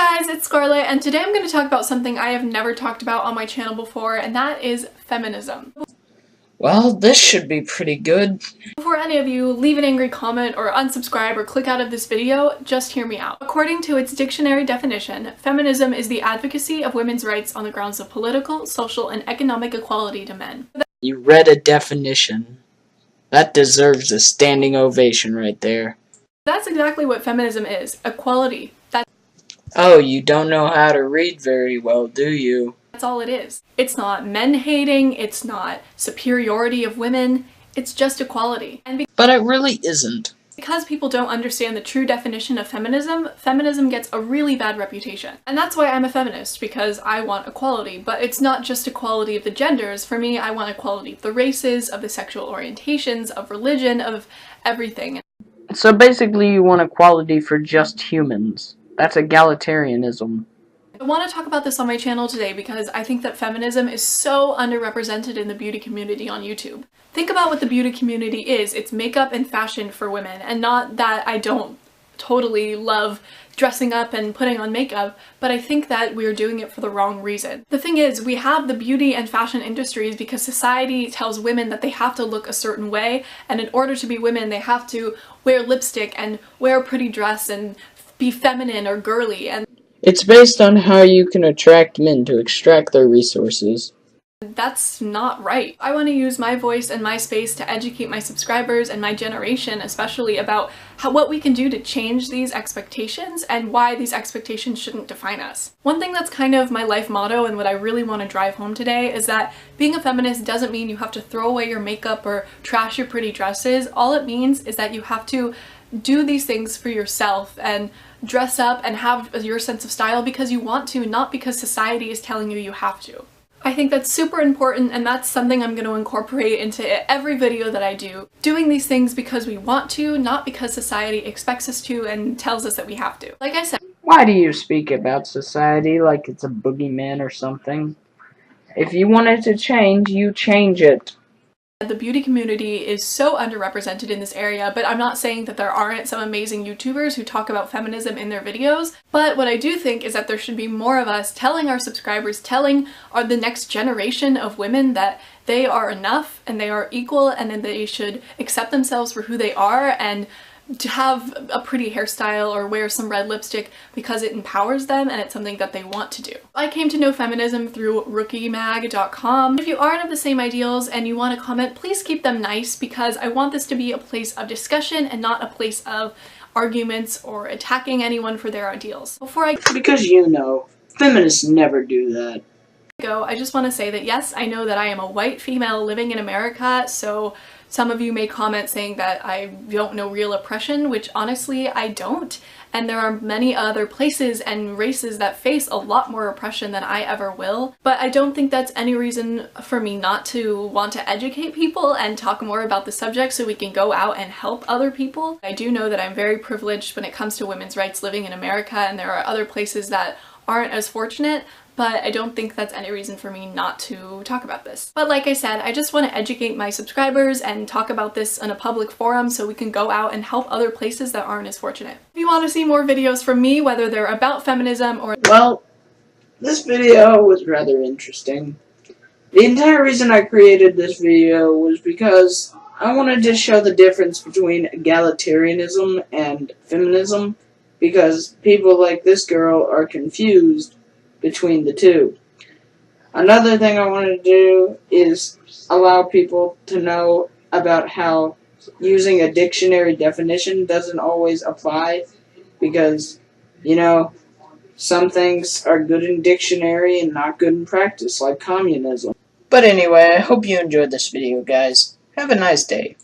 Guys, it's Scarlett, and today I'm going to talk about something I have never talked about on my channel before, and that is feminism. Well, this should be pretty good. Before any of you leave an angry comment or unsubscribe or click out of this video, just hear me out. According to its dictionary definition, feminism is the advocacy of women's rights on the grounds of political, social, and economic equality to men. You read a definition. That deserves a standing ovation right there. That's exactly what feminism is, equality. Oh, you don't know how to read very well, do you? That's all it is. It's not men hating, it's not superiority of women, it's just equality. But it really isn't. Because people don't understand the true definition of feminism, feminism gets a really bad reputation. And that's why I'm a feminist, because I want equality. But it's not just equality of the genders. For me, I want equality of the races, of the sexual orientations, of religion, of everything. So basically you want equality for just humans. That's egalitarianism. I want to talk about this on my channel today because I think that feminism is so underrepresented in the beauty community on YouTube. Think about what the beauty community is. It's makeup and fashion for women, and not that I don't totally love dressing up and putting on makeup, but I think that we're doing it for the wrong reason. The thing is, we have the beauty and fashion industries because society tells women that they have to look a certain way, and in order to be women, they have to wear lipstick and wear a pretty dress and be feminine or girly, and It's based on how you can attract men to extract their resources. that's not right. I want to use my voice and my space to educate my subscribers and my generation especially about what we can do to change these expectations and why these expectations shouldn't define us. One thing that's kind of my life motto and what I really want to drive home today is that being a feminist doesn't mean you have to throw away your makeup or trash your pretty dresses. All it means is that you have to do these things for yourself and dress up and have your sense of style because you want to, not because society is telling you you have to. I think that's super important, and that's something I'm going to incorporate into every video that I do. Doing these things because we want to, not because society expects us to and tells us that we have to. Like I said, Why do you speak about society like it's a boogeyman or something? If you want it to change, you change it. the beauty community is so underrepresented in this area, but I'm not saying that there aren't some amazing YouTubers who talk about feminism in their videos, but what I do think is that there should be more of us telling our subscribers, telling the next generation of women that they are enough and they are equal and then they should accept themselves for who they are and to have a pretty hairstyle or wear some red lipstick because it empowers them and it's something that they want to do. I came to know feminism through rookiemag.com. If you aren't of the same ideals and you want to comment, please keep them nice because I want this to be a place of discussion and not a place of arguments or attacking anyone for their ideals. Because you know, feminists never do that. I just want to say that yes, I know that I am a white female living in America, so some of you may comment saying that I don't know real oppression, which honestly I don't, and there are many other places and races that face a lot more oppression than I ever will, but I don't think that's any reason for me not to want to educate people and talk more about the subject so we can go out and help other people. I do know that I'm very privileged when it comes to women's rights living in America, and there are other places that aren't as fortunate, but I don't think that's any reason for me not to talk about this. But like I said, I just want to educate my subscribers and talk about this in a public forum so we can go out and help other places that aren't as fortunate. If you want to see more videos from me, whether they're about feminism or— Well, this video was rather interesting. The entire reason I created this video was because I wanted to show the difference between egalitarianism and feminism, because people like this girl are confused between the two. Another thing I wanted to do is allow people to know about how using a dictionary definition doesn't always apply, because, you know, some things are good in dictionary and not good in practice, like communism. But anyway, I hope you enjoyed this video, guys. Have a nice day.